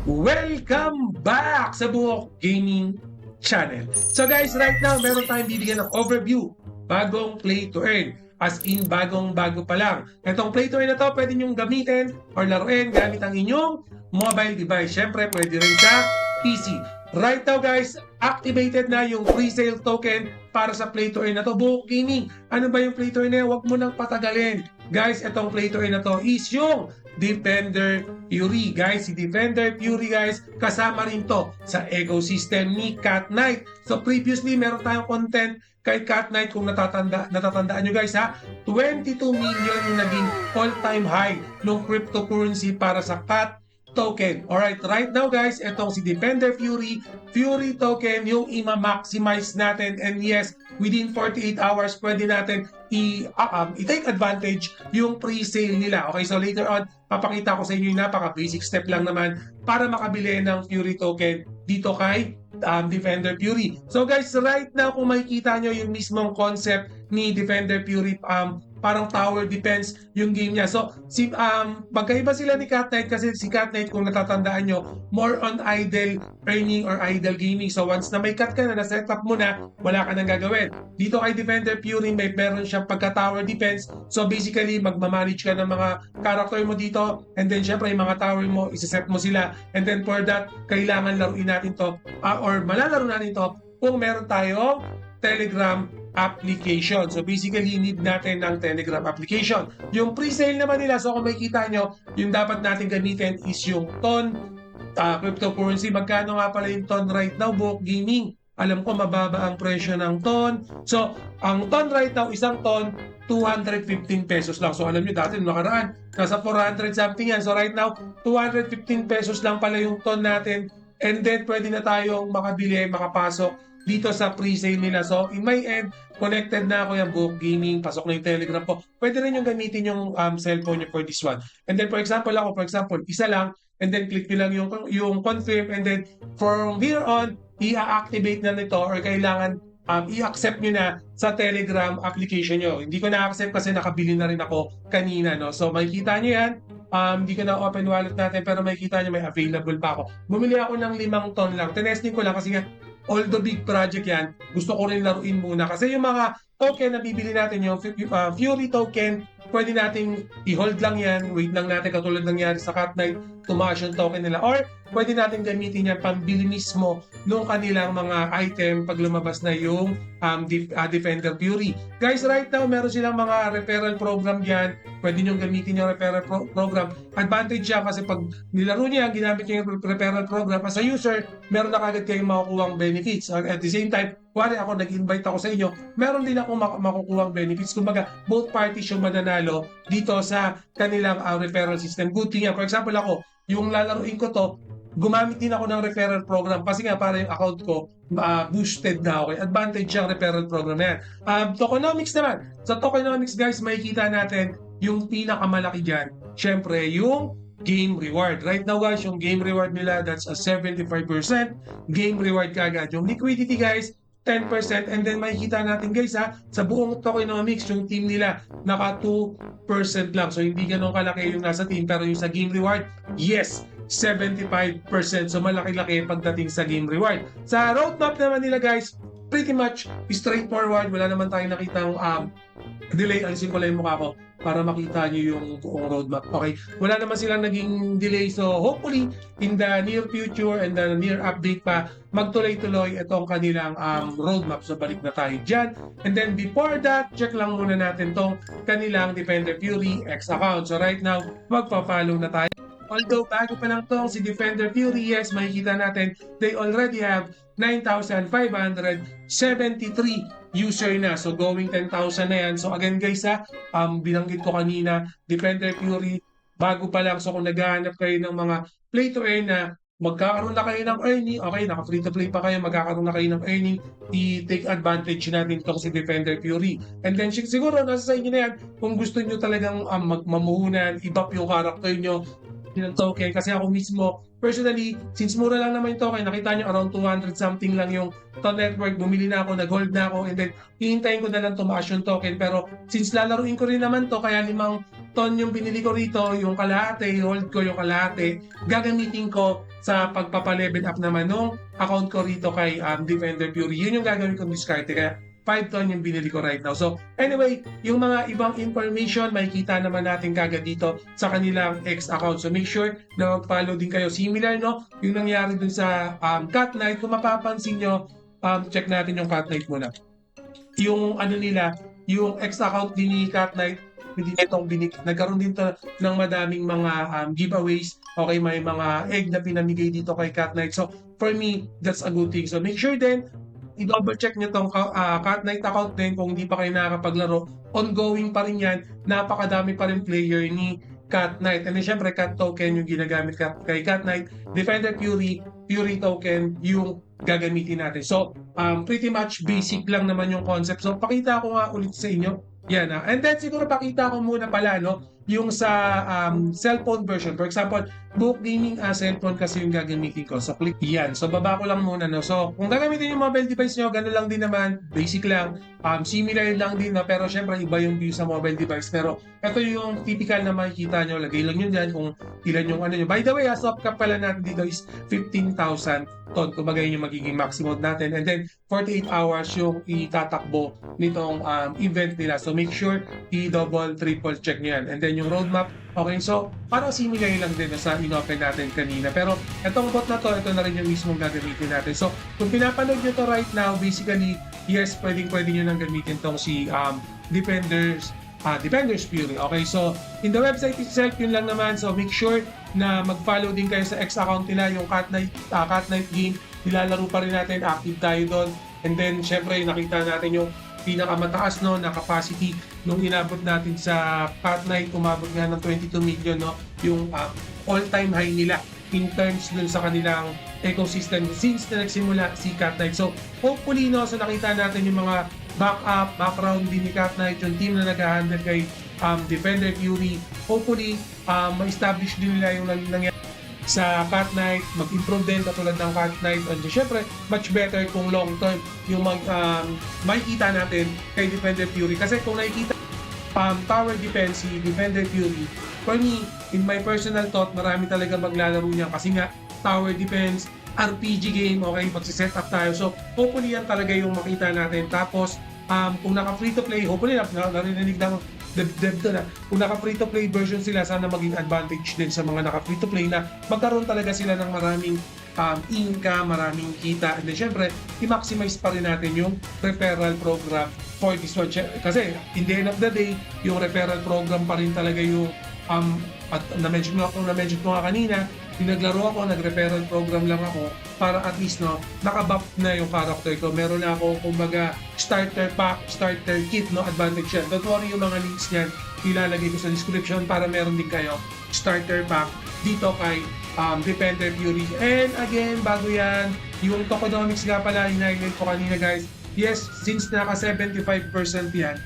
Welcome back sa Buhok Gaming Channel. So guys, right now, meron tayong bibigyan ng overview. Bagong play to earn. As in, bagong-bago pa lang. Itong play to earn na to, pwede nyong gamitin or laruin gamit ang inyong mobile device. Siyempre, pwede rin sa PC. Right now guys, activated na yung pre-sale token para sa play to earn na to. Buhok Gaming. Ano ba yung play to earn na yan? Huwag mo nang patagalin. Guys, itong play to earn na to is yung Defender Fury. Guys, si Defender Fury guys, kasama rin to sa ecosystem ni Cat Knight. So previously, meron tayong content kay Cat Knight kung natatandaan nyo guys ha. 22 million yung naging all-time high ng cryptocurrency para sa Cat token. Alright, right now guys, itong si Defender Fury token yung i-maximize natin, and yes, within 48 hours pwede natin i-take advantage yung pre-sale nila. Okay, so later on, papakita ko sa inyo yung napaka-basic step lang naman para makabili ng Fury token dito kay Defender Fury. So guys, right now kung makikita nyo yung mismong concept ni Defender Fury, parang tower defense yung game niya. So, magkaiba sila ni Cat Knight kasi si Cat Knight, kung natatandaan nyo, more on idle earning or idle gaming. So, once na may cut ka na, na-setup mo na, wala ka nang gagawin. Dito kay Defender Fury, meron siyang pagka-tower defense. So, basically, magmamanage ka ng mga character mo dito, and then, syempre, yung mga tower mo, isa-set mo sila. And then, for that, kailangan laruin natin to, or malalaro natin to, kung meron tayong Telegram application. So basically, need natin ng Telegram application. Yung pre-sale naman nila, so kung makikita nyo, yung dapat natin gamitin is yung TON cryptocurrency. Magkano nga pala yung TON right now, Buhok Gaming? Alam ko mababa ang presyo ng TON. So, ang TON right now, isang TON, 215 pesos lang. So alam nyo, dati nakaraan, nasa 400 something yan. So right now, 215 pesos lang pala yung TON natin. And then, pwede na tayong makabili, makapasok dito sa pre-sale nila. So, in my end, connected na ako yung Buhok Gaming, pasok na yung Telegram ko. Pwede rin yung gamitin yung cellphone nyo for this one. And then, for example, isa lang, and then click nyo lang yung confirm, and then from here on, i-activate na nito or kailangan i-accept nyo na sa Telegram application nyo. Hindi ko na-accept kasi nakabili na rin ako kanina. No? So, makikita nyo yan. Hindi ko na open wallet natin, pero makikita nyo may available pa ako. Bumili ako ng 5 ton lang. Tinesting ko lang kasi nga, although big project yan, gusto ko rin laruin muna. Kasi yung mga token na bibili natin, yung Fury token, pwede nating i-hold lang yan, wait lang natin katulad nangyari sa Cat Knight, tumaas yung token nila. Or pwede natin gamitin yan pambili mismo nung kanilang mga item pag lumabas na yung Defender Fury. Guys, right now, meron silang mga referral program dyan. Pwede nyo gamitin yung referral program. Advantage siya kasi pag nilaro niya, ginamit niya yung referral program, as a user, meron na kagad kayong makukuhang benefits. At the same time, kuwari ako, nag-invite ako sa inyo, meron din ako makukuhang benefits. Kumbaga, both parties yung mananalo dito sa kanilang referral system. Good thing yan. For example, ako, yung lalaruin ko to, gumamit din ako ng referral program kasi nga para yung account ko boosted na ako. Advantage yung referral program na yan. Tokenomics naman. Sa tokenomics guys, makikita natin yung pinakamalaki dyan. Siyempre, yung game reward. Right now guys, yung game reward nila, that's a 75% game reward kagad. Yung liquidity guys, 10%. And then makikita natin guys sa buong tokenomics, yung team nila naka 2% lang. So hindi ganun kalaki yung nasa team, pero yung sa game reward, yes, 75%. So malaki-laki pagdating sa game reward. Sa roadmap naman nila guys, pretty much straightforward. Wala naman tayong nakitang delay. Alisin ko lang yung mukha ko para makita nyo yung buong roadmap. Okay, wala naman silang naging delay. So hopefully, in the near future and the near update pa, magtuloy-tuloy itong kanilang roadmap. So balik na tayo dyan. And then before that, check lang muna natin tong kanilang Defender Fury X account. So right now, magpa-follow na tayo. Although bago pa lang tong si Defender Fury, yes, makikita natin, they already have 9,573 user na. So going 10,000 na yan. So again guys binanggit ko kanina, Defender Fury, bago pa lang. So kung naghahanap kayo ng mga play to earn na magkakaroon na kayo ng earning, okay, naka free to play pa kayo, magkakaroon na kayo ng earning, i-take advantage natin itong si Defender Fury. And then siguro nasa sa inyo na yan, kung gusto nyo talagang mamuhunan, i-buff yung character nyo, ng token. Kasi ako mismo, personally, since mura lang naman yung token, nakita nyo around 200 something lang yung TON network, bumili na ako, nag-hold na ako, and then hihintayin ko na lang tumaas yung token. Pero since lalaruin ko rin naman to, kaya ton yung binili ko rito, yung kalahati, hold ko yung kalahati, gagamitin ko sa pagpapa-level up naman nung account ko rito kay Defender Fury. Yun yung gagawin kong discard. Kaya 5 ton yung binili ko right now. So anyway, yung mga ibang information, makikita naman natin kagad dito sa kanilang X account. So make sure na mag-follow din kayo. Similar, no? Yung nangyari dun sa Cat Knight, kung mapapansin nyo, check natin yung Cat Knight muna. Yung ano nila, yung X account din ni Cat Knight, hindi itong nagkaroon din to ng madaming mga giveaways. Okay, may mga egg na pinamigay dito kay Cat Knight. So for me, that's a good thing. So make sure din i-double check nyo tong Cat Knight account din kung hindi pa kayo nakakapaglaro. Ongoing pa rin yan. Napakadami pa rin player ni Cat Knight. And then syempre, Cat Token yung ginagamit kay Cat Knight. Defender Fury, Fury Token yung gagamitin natin. So, pretty much basic lang naman yung concept. So, pakita ko nga ulit sa inyo. Yan. And then siguro pakita ko muna pala, no, yung sa cellphone version. For example, Book Gaming cellphone kasi yung gagamitin ko. So, click yan. So, baba ko lang muna, no. So, kung gagamitin yung mobile device nyo, gano'n lang din naman. Basic lang. Similar lang din, no. Pero syempre, iba yung view sa mobile device. Pero, ito yung typical na makikita nyo. Lagay lang yun dyan kung ilan yung ano nyo. By the way, soft cap pala natin dito is 15,000 ton. Kumbaga yun yung magiging maximum natin. And then, 48 hours yung itatakbo nitong event nila. So, make sure i-double, triple check nyo yan. And then, yung roadmap, okay, so parang similar lang din sa inopen natin kanina. Pero itong bot na to, ito na rin yung mismong gagamitin natin. So kung pinapanood nyo to right now, basically, yes, pwede nyo nang gamitin tong si Defender's Fury. Okay, so in the website itself, yun lang naman. So make sure na mag-follow din kayo sa X account nila, yung Cat Knight game. Nilalaro pa rin natin, active tayo doon. And then, syempre, nakita natin yung pinakamataas, no, na capacity nung inabot natin sa Cat Knight, umabot nga ng 22 million, no, yung all-time high nila in terms dun sa kanilang ecosystem since na nagsimula si Cat Knight. So hopefully, no, so nakita natin yung mga background din ni Cat Knight, yung team na nag-handle kay Defender Fury. Hopefully ma-establish din nila yung nangyari sa Cat Knight, mag-improve din katulad ng Cat Knight. And syempre, much better kung long term yung makikita natin kay Defender Fury. Kasi kung nakikita tower defense si Defender Fury, for me, in my personal thought, marami talaga maglalaro niya kasi nga tower defense, RPG game, okay, magsiset up tayo. So, hopefully yan talaga yung makita natin. Tapos, kung naka-free to play, hopefully narinig ng dev to na, kung naka-free to play version sila, sana maging advantage din sa mga naka-free to play na magkaroon talaga sila ng maraming income, maraming kita. And then, syempre, i-maximize pa rin natin yung referral program for this one. Kasi, in the end of the day, yung referral program pa rin talaga yung at na-mention ko nga kanina, naglaro ako, nag-referral program lang ako para at least, no, nakabuff na yung character ko. Meron na ako, kumbaga, starter pack, starter kit, no, advantage yan. Don't worry, yung mga links niyan, ilalagay ko sa description para meron din kayo starter pack dito kay Defender Fury. And again, bago yan, yung tokenomics nga pala, in-highlight ko kanina, guys. Yes, since naka 75% yan,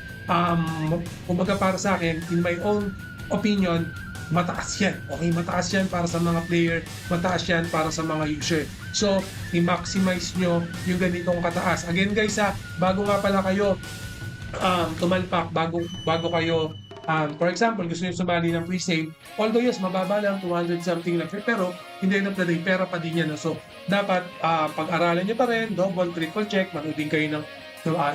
kumbaga para sa akin, in my own opinion, mataas yan. Okay, mataas yan para sa mga player, mataas yan para sa mga user. So, i-maximize nyo yung ganitong kataas. Again guys, bago nga pala kayo tumalpak, bago kayo for example, gusto nyo sumali ng pre-save, although yes, mababa lang, 200 something lang, pero in the end of the day, pera pa din yan. So, dapat pag-aralan nyo pa rin, double, triple check, manood din kayo ng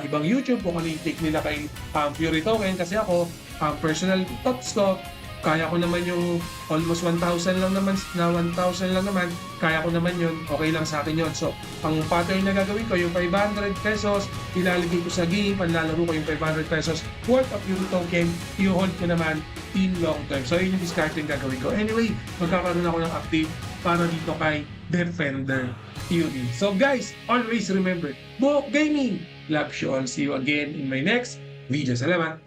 ibang YouTube kung ano yung take nila kay Fury Token. Kasi ako, personal thoughts ko, kaya ko naman yung almost 1,000 lang naman, kaya ko naman yun, okay lang sa akin yun. So, ang pattern na gagawin ko, yung 500 pesos, ilalagay ko sa game, panlalaro ko yung 500 pesos worth of Fury Token, i-hold ko naman in long term. So, yun yung discarding gagawin ko. Anyway, magkakaroon ako ng update para dito kay Defender Fury. So, guys, always remember, Book Gaming loves you all. See you again in my next video. Salamat!